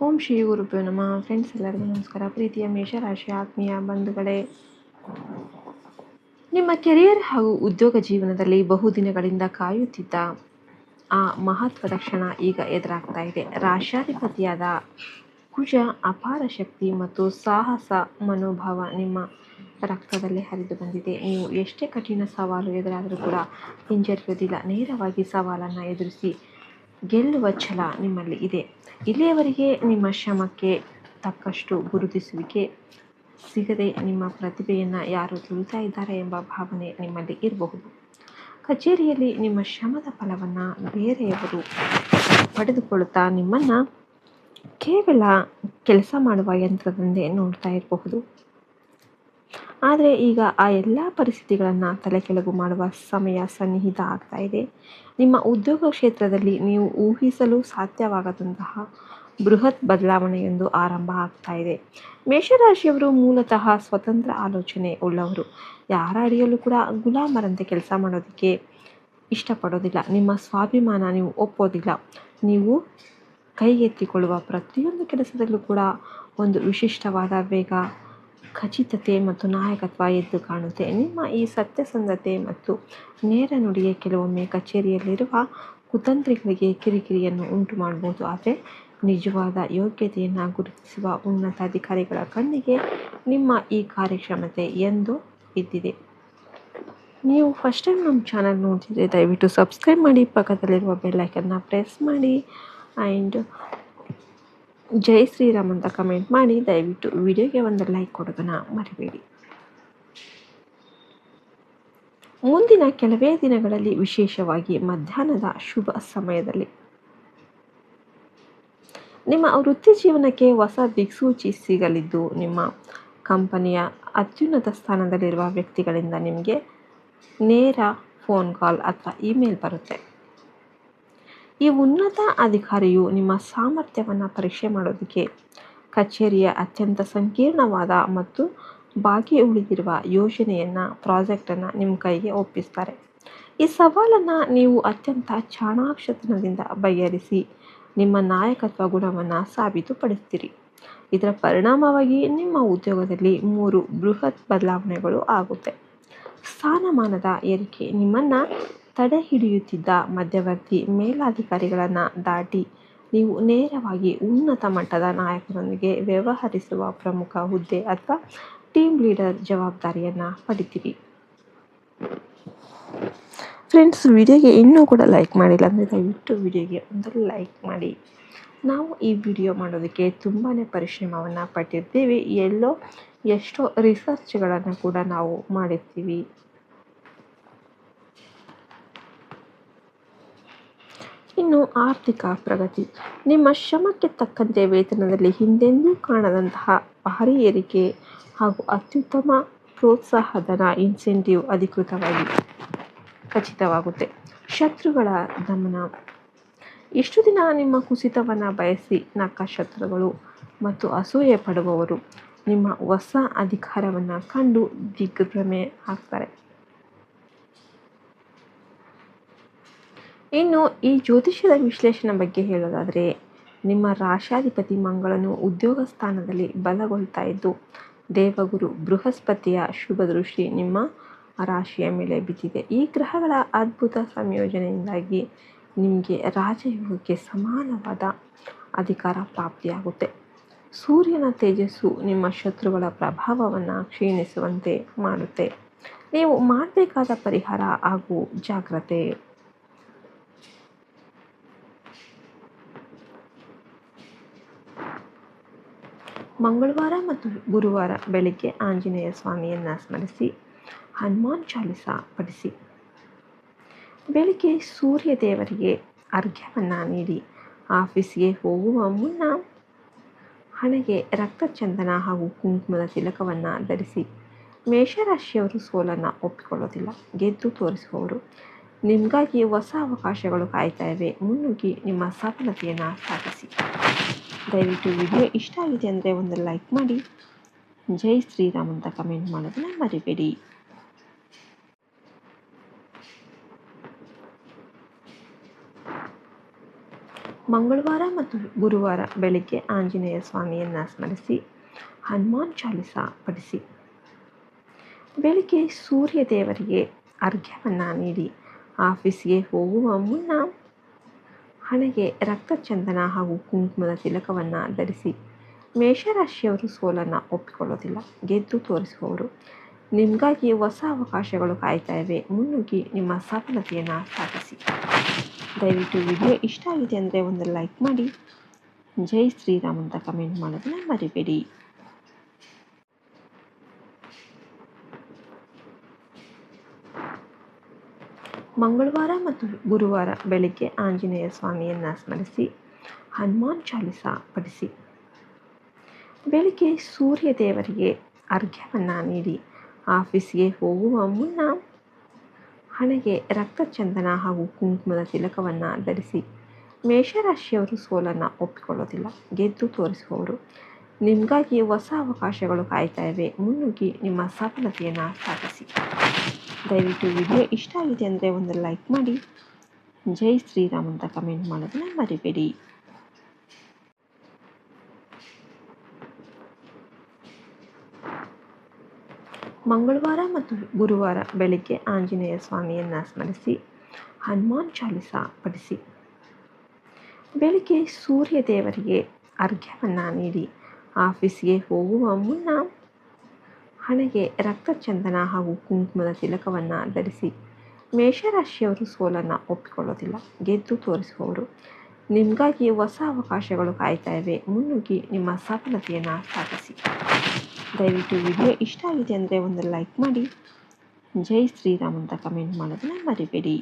ಓಂ ಶ್ರೀ ಗುರುಭ್ಯೋ ನಮಃ. ಫ್ರೆಂಡ್ಸ್, ಎಲ್ಲರಿಗೂ ನಮಸ್ಕಾರ. ಪ್ರೀತಿಯ ಮೇಷರಾಶಿ ಆತ್ಮೀಯ ಬಂಧುಗಳೇ, ನಿಮ್ಮ ಕೆರಿಯರ್ ಹಾಗೂ ಉದ್ಯೋಗ ಜೀವನದಲ್ಲಿ ಬಹುದಿನಗಳಿಂದ ಕಾಯುತ್ತಿದ್ದ ಆ ಮಹತ್ವದ ಕ್ಷಣ ಈಗ ಎದುರಾಗ್ತಾ ಇದೆ. ರಾಶ್ಯಾಧಿಪತಿಯಾದ ಕುಜ ಅಪಾರ ಶಕ್ತಿ ಮತ್ತು ಸಾಹಸ ಮನೋಭಾವ ನಿಮ್ಮ ರಕ್ತದಲ್ಲೇ ಹರಿದು ಬಂದಿದೆ. ನೀವು ಎಷ್ಟೇ ಕಠಿಣ ಸವಾಲು ಎದುರಾದರೂ ಕೂಡ ಹಿಂಜರಿಯುವುದಿಲ್ಲ. ನೇರವಾಗಿ ಸವಾಲನ್ನು ಎದುರಿಸಿ ಗೆಲ್ಲುವ ಛಲ ನಿಮ್ಮಲ್ಲಿ ಇದೆ. ಇಲ್ಲಿಯವರೆಗೆ ನಿಮ್ಮ ಶ್ರಮಕ್ಕೆ ತಕ್ಕಷ್ಟು ಗುರುತಿಸುವಿಕೆ ಸಿಗದೆ ನಿಮ್ಮ ಪ್ರತಿಭೆಯನ್ನು ಯಾರು ತುಳಿತಾ ಇದ್ದಾರೆ ಎಂಬ ಭಾವನೆ ನಿಮ್ಮಲ್ಲಿ ಇರಬಹುದು. ಕಚೇರಿಯಲ್ಲಿ ನಿಮ್ಮ ಶ್ರಮದ ಫಲವನ್ನು ಬೇರೆಯವರು ಪಡೆದುಕೊಳ್ಳುತ್ತಾ ನಿಮ್ಮನ್ನು ಕೇವಲ ಕೆಲಸ ಮಾಡುವ ಯಂತ್ರದಂತೆ ನೋಡ್ತಾ ಇರಬಹುದು. ಆದರೆ ಈಗ ಆ ಎಲ್ಲ ಪರಿಸ್ಥಿತಿಗಳನ್ನು ತಲೆಕೆಳಗು ಮಾಡುವ ಸಮಯ ಸನ್ನಿಹಿತ ಆಗ್ತಾ ಇದೆ. ನಿಮ್ಮ ಉದ್ಯೋಗ ಕ್ಷೇತ್ರದಲ್ಲಿ ನೀವು ಊಹಿಸಲು ಸಾಧ್ಯವಾಗದಂತಹ ಬೃಹತ್ ಬದಲಾವಣೆಯೊಂದು ಆರಂಭ ಆಗ್ತಾ ಇದೆ. ಮೇಷರಾಶಿಯವರು ಮೂಲತಃ ಸ್ವತಂತ್ರ ಆಲೋಚನೆ ಉಳ್ಳವರು. ಯಾರ ಅಡಿಯಲ್ಲೂ ಕೂಡ ಗುಲಾಮರಂತೆ ಕೆಲಸ ಮಾಡೋದಕ್ಕೆ ಇಷ್ಟಪಡೋದಿಲ್ಲ. ನಿಮ್ಮ ಸ್ವಾಭಿಮಾನ ನೀವು ಒಪ್ಪೋದಿಲ್ಲ. ನೀವು ಕೈಗೆತ್ತಿಕೊಳ್ಳುವ ಪ್ರತಿಯೊಂದು ಕೆಲಸದಲ್ಲೂ ಕೂಡ ಒಂದು ವಿಶಿಷ್ಟವಾದ ವೇಗ, ಖಚಿತತೆ ಮತ್ತು ನಾಯಕತ್ವ ಎದ್ದು ಕಾಣುತ್ತೆ. ನಿಮ್ಮ ಈ ಸತ್ಯಸಂಧತೆ ಮತ್ತು ನೇರ ನುಡಿಗೆ ಕೆಲವೊಮ್ಮೆ ಕಚೇರಿಯಲ್ಲಿರುವ ಕುತಂತ್ರಿಗಳಿಗೆ ಕಿರಿಕಿರಿಯನ್ನು ಉಂಟು ಮಾಡಬಹುದು. ಆದರೆ ನಿಜವಾದ ಯೋಗ್ಯತೆಯನ್ನು ಗುರುತಿಸುವ ಉನ್ನತ ಅಧಿಕಾರಿಗಳ ಕಣ್ಣಿಗೆ ನಿಮ್ಮ ಈ ಕಾರ್ಯಕ್ಷಮತೆ ಎಂದೋ ಬಿದ್ದಿದೆ. ನೀವು ಫಸ್ಟ್ ಟೈಮ್ ನಮ್ಮ ಚಾನಲ್ ನೋಡ್ತಿದ್ರೆ ದಯವಿಟ್ಟು ಸಬ್ಸ್ಕ್ರೈಬ್ ಮಾಡಿ, ಪಕ್ಕದಲ್ಲಿರುವ ಬೆಲ್ಲೈಕನ್ನ ಪ್ರೆಸ್ ಮಾಡಿ ಆ್ಯಂಡ್ ಜೈ ಶ್ರೀರಾಮ್ ಅಂತ ಕಮೆಂಟ್ ಮಾಡಿ. ದಯವಿಟ್ಟು ವಿಡಿಯೋಗೆ ಒಂದು ಲೈಕ್ ಕೊಡೋದನ್ನು ಮರಿಬೇಡಿ. ಮುಂದಿನ ಕೆಲವೇ ದಿನಗಳಲ್ಲಿ, ವಿಶೇಷವಾಗಿ ಮಧ್ಯಾಹ್ನದ ಶುಭ ಸಮಯದಲ್ಲಿ, ನಿಮ್ಮ ವೃತ್ತಿ ಜೀವನಕ್ಕೆ ಹೊಸ ದಿಕ್ಸೂಚಿ ಸಿಗಲಿದ್ದು, ನಿಮ್ಮ ಕಂಪನಿಯ ಅತ್ಯುನ್ನತ ಸ್ಥಾನದಲ್ಲಿರುವ ವ್ಯಕ್ತಿಗಳಿಂದ ನಿಮಗೆ ನೇರ ಫೋನ್ ಕಾಲ್ ಅಥವಾ ಇಮೇಲ್ ಬರುತ್ತೆ. ಈ ಉನ್ನತ ಅಧಿಕಾರಿಯು ನಿಮ್ಮ ಸಾಮರ್ಥ್ಯವನ್ನು ಪರೀಕ್ಷೆ ಮಾಡೋದಕ್ಕೆ ಕಚೇರಿಯ ಅತ್ಯಂತ ಸಂಕೀರ್ಣವಾದ ಮತ್ತು ಬಾಕಿ ಉಳಿದಿರುವ ಪ್ರಾಜೆಕ್ಟನ್ನು ನಿಮ್ಮ ಕೈಗೆ ಒಪ್ಪಿಸ್ತಾರೆ. ಈ ಸವಾಲನ್ನು ನೀವು ಅತ್ಯಂತ ಚಾಣಾಕ್ಷತನದಿಂದ ಬಗೆಹರಿಸಿ ನಿಮ್ಮ ನಾಯಕತ್ವ ಗುಣವನ್ನು ಸಾಬೀತುಪಡಿಸ್ತೀರಿ. ಇದರ ಪರಿಣಾಮವಾಗಿ ನಿಮ್ಮ ಉದ್ಯೋಗದಲ್ಲಿ 3 ಬೃಹತ್ ಬದಲಾವಣೆಗಳು ಆಗುತ್ತೆ. ಸ್ಥಾನಮಾನದ ಏರಿಕೆ, ನಿಮ್ಮನ್ನು ತಡೆ ಹಿಡಿಯುತ್ತಿದ್ದ ಮಧ್ಯವರ್ತಿ ಮೇಲಾಧಿಕಾರಿಗಳನ್ನು ದಾಟಿ ನೀವು ನೇರವಾಗಿ ಉನ್ನತ ಮಟ್ಟದ ನಾಯಕರೊಂದಿಗೆ ವ್ಯವಹರಿಸುವ ಪ್ರಮುಖ ಹುದ್ದೆ ಅಥವಾ ಟೀಮ್ ಲೀಡರ್ ಜವಾಬ್ದಾರಿಯನ್ನು ಪಡಿತೀರಿ. ಫ್ರೆಂಡ್ಸ್, ವಿಡಿಯೋಗೆ ಇನ್ನೂ ಕೂಡ ಲೈಕ್ ಮಾಡಿಲ್ಲ ಅಂದರೆ ದಯವಿಟ್ಟು ವಿಡಿಯೋಗೆ ಒಂದು ಲೈಕ್ ಮಾಡಿ. ನಾವು ಈ ವಿಡಿಯೋ ಮಾಡೋದಕ್ಕೆ ತುಂಬಾ ಪರಿಶ್ರಮವನ್ನು ಪಟ್ಟಿರ್ತೀವಿ. ಎಷ್ಟೋ ರಿಸರ್ಚ್ಗಳನ್ನು ಕೂಡ ನಾವು ಮಾಡಿರ್ತೀವಿ. ಇನ್ನು ಆರ್ಥಿಕ ಪ್ರಗತಿ, ನಿಮ್ಮ ಶ್ರಮಕ್ಕೆ ತಕ್ಕಂತೆ ವೇತನದಲ್ಲಿ ಹಿಂದೆಂದೂ ಕಾಣದಂತಹ ಭಾರೀ ಏರಿಕೆ ಹಾಗೂ ಅತ್ಯುತ್ತಮ ಪ್ರೋತ್ಸಾಹಧನ ಇನ್ಸೆಂಟಿವ್ ಅಧಿಕೃತವಾಗಿ ಖಚಿತವಾಗುತ್ತೆ. ಶತ್ರುಗಳ ದಮನ, ಇಷ್ಟು ದಿನ ನಿಮ್ಮ ಕುಸಿತವನ್ನು ಬಯಸಿ ನಕ್ಕ ಶತ್ರುಗಳು ಮತ್ತು ಅಸೂಯೆ ಪಡುವವರು ನಿಮ್ಮ ಹೊಸ ಅಧಿಕಾರವನ್ನು ಕಂಡು ದಿಗ್ಭ್ರಮೆ ಆಗ್ತಾರೆ. ಇನ್ನು ಈ ಜ್ಯೋತಿಷ್ಯದ ವಿಶ್ಲೇಷಣೆ ಬಗ್ಗೆ ಹೇಳೋದಾದರೆ, ನಿಮ್ಮ ರಾಶ್ಯಾಧಿಪತಿ ಮಂಗಳನು ಉದ್ಯೋಗ ಸ್ಥಾನದಲ್ಲಿ ಬಲಗೊಳ್ತಾ ಇದ್ದು, ದೇವಗುರು ಬೃಹಸ್ಪತಿಯ ಶುಭ ದೃಷ್ಟಿ ನಿಮ್ಮ ರಾಶಿಯ ಮೇಲೆ ಬಿದ್ದಿದೆ. ಈ ಗ್ರಹಗಳ ಅದ್ಭುತ ಸಂಯೋಜನೆಯಿಂದಾಗಿ ನಿಮಗೆ ರಾಜಯೋಗಕ್ಕೆ ಸಮಾನವಾದ ಅಧಿಕಾರ ಪ್ರಾಪ್ತಿಯಾಗುತ್ತೆ. ಸೂರ್ಯನ ತೇಜಸ್ಸು ನಿಮ್ಮ ಶತ್ರುಗಳ ಪ್ರಭಾವವನ್ನು ಕ್ಷೀಣಿಸುವಂತೆ ಮಾಡುತ್ತೆ. ನೀವು ಮಾಡಬೇಕಾದ ಪರಿಹಾರ ಹಾಗೂ ಜಾಗ್ರತೆ, ಮಂಗಳವಾರ ಮತ್ತು ಗುರುವಾರ ಬೆಳಿಗ್ಗೆ ಆಂಜನೇಯ ಸ್ವಾಮಿಯನ್ನು ಸ್ಮರಿಸಿ ಹನುಮಾನ್ ಚಾಲಿಸ ಪಠಿಸಿ. ಬೆಳಿಗ್ಗೆ ಸೂರ್ಯ ದೇವರಿಗೆ ಅರ್ಘ್ಯವನ್ನು ನೀಡಿ ಆಫೀಸ್ಗೆ ಹೋಗುವ ಮುನ್ನ ಹಣೆಗೆ ರಕ್ತಚಂದನ ಹಾಗೂ ಕುಂಕುಮದ ತಿಲಕವನ್ನು ಧರಿಸಿ. ಮೇಷರಾಶಿಯವರು ಸೋಲನ್ನು ಒಪ್ಪಿಕೊಳ್ಳೋದಿಲ್ಲ, ಗೆದ್ದು ತೋರಿಸುವವರು. ನಿಮಗಾಗಿ ಹೊಸ ಅವಕಾಶಗಳು ಕಾಯ್ತಾ ಇವೆ. ಮುನ್ನುಗ್ಗಿ ನಿಮ್ಮ ಸಫಲತೆಯನ್ನು ಸಾಧಿಸಿ. ದಯವಿಟ್ಟು ವಿಡಿಯೋ ಇಷ್ಟ ಆಗಿದೆ ಅಂದರೆ ಒಂದು ಲೈಕ್ ಮಾಡಿ, ಜೈ ಶ್ರೀರಾಮ್ ಅಂತ ಕಮೆಂಟ್ ಮಾಡೋದನ್ನ ಮರಿಬೇಡಿ. ಮಂಗಳವಾರ ಮತ್ತು ಗುರುವಾರ ಬೆಳಿಗ್ಗೆ ಆಂಜನೇಯ ಸ್ವಾಮಿಯನ್ನು ಸ್ಮರಿಸಿ ಹನುಮಾನ್ ಚಾಲಿಸ ಪಠಿಸಿ. ಬೆಳಿಗ್ಗೆ ಸೂರ್ಯ ದೇವರಿಗೆ ಅರ್ಘ್ಯವನ್ನು ನೀಡಿ ಆಫೀಸ್ಗೆ ಹೋಗುವ ಮುನ್ನ ಹಣೆಗೆ ರಕ್ತಚಂದನ ಹಾಗೂ ಕುಂಕುಮದ ತಿಲಕವನ್ನು ಧರಿಸಿ. ಮೇಷರಾಶಿಯವರು ಸೋಲನ್ನು ಒಪ್ಪಿಕೊಳ್ಳೋದಿಲ್ಲ, ಗೆದ್ದು ತೋರಿಸುವವರು. ನಿಮಗಾಗಿ ಹೊಸ ಅವಕಾಶಗಳು ಕಾಯ್ತಾ ಇವೆ, ಮುನ್ನುಗ್ಗಿ ನಿಮ್ಮ ಸಫಲತೆಯನ್ನು ಸಾಧಿಸಿ. ದಯವಿಟ್ಟು ವಿಡಿಯೋ ಇಷ್ಟ ಆಗಿದೆ ಅಂದರೆ ಒಂದು ಲೈಕ್ ಮಾಡಿ, ಜೈ ಶ್ರೀರಾಮ್ ಅಂತ ಕಮೆಂಟ್ ಮಾಡೋದನ್ನ ಮರಿಬೇಡಿ. ಮಂಗಳವಾರ ಮತ್ತು ಗುರುವಾರ ಬೆಳಿಗ್ಗೆ ಆಂಜನೇಯ ಸ್ವಾಮಿಯನ್ನು ಸ್ಮರಿಸಿ ಹನುಮಾನ್ ಚಾಲಿಸ ಪಠಿಸಿ. ಬೆಳಿಗ್ಗೆ ಸೂರ್ಯ ದೇವರಿಗೆ ಅರ್ಘ್ಯವನ್ನು ನೀಡಿ ಆಫೀಸ್ಗೆ ಹೋಗುವ ಮುನ್ನ ಹಣೆಗೆ ರಕ್ತಚಂದನ ಹಾಗೂ ಕುಂಕುಮದ ತಿಲಕವನ್ನು ಧರಿಸಿ. ಮೇಷರಾಶಿಯವರು ಸೋಲನ್ನು ಒಪ್ಪಿಕೊಳ್ಳೋದಿಲ್ಲ, ಗೆದ್ದು ತೋರಿಸುವವರು. ನಿಮಗಾಗಿ ಹೊಸ ಅವಕಾಶಗಳು ಕಾಯ್ತಾ ಇವೆ, ಮುನ್ನುಗ್ಗಿ ನಿಮ್ಮ ಸಫಲತೆಯನ್ನು ಸಾಧಿಸಿ. ದಯವಿಟ್ಟು ವಿಡಿಯೋ ಇಷ್ಟ ಆಗಿದೆ ಅಂದರೆ ಒಂದು ಲೈಕ್ ಮಾಡಿ, ಜೈ ಶ್ರೀರಾಮ್ ಅಂತ ಕಮೆಂಟ್ ಮಾಡೋದನ್ನ ಮರಿಬೇಡಿ. ಮಂಗಳವಾರ ಮತ್ತು ಗುರುವಾರ ಬೆಳಿಗ್ಗೆ ಆಂಜನೇಯ ಸ್ವಾಮಿಯನ್ನು ಸ್ಮರಿಸಿ ಹನುಮಾನ್ ಚಾಲಿಸ ಪಠಿಸಿ. ಬೆಳಿಗ್ಗೆ ಸೂರ್ಯ ದೇವರಿಗೆ ಅರ್ಘ್ಯವನ್ನು ನೀಡಿ ಆಫೀಸ್ಗೆ ಹೋಗುವ ಮುನ್ನ ಹಣೆಗೆ ರಕ್ತಚಂದನ ಹಾಗೂ ಕುಂಕುಮದ ತಿಲಕವನ್ನು ಧರಿಸಿ. ಮೇಷರಾಶಿಯವರು ಸೋಲನ್ನು ಒಪ್ಪಿಕೊಳ್ಳೋದಿಲ್ಲ, ಗೆದ್ದು ತೋರಿಸುವವರು. ನಿಮಗಾಗಿ ಹೊಸ ಅವಕಾಶಗಳು ಕಾಯ್ತಾ ಇವೆ, ಮುನ್ನುಗ್ಗಿ ನಿಮ್ಮ ಸಫಲತೆಯನ್ನು ಸಾಧಿಸಿ. ದಯವಿಟ್ಟು ವಿಡಿಯೋ ಇಷ್ಟ ಆಗಿದೆ ಅಂದರೆ ಒಂದು ಲೈಕ್ ಮಾಡಿ, ಜೈ ಶ್ರೀರಾಮ್ ಅಂತ ಕಮೆಂಟ್ ಮಾಡೋದನ್ನ ಮರಿಬೇಡಿ.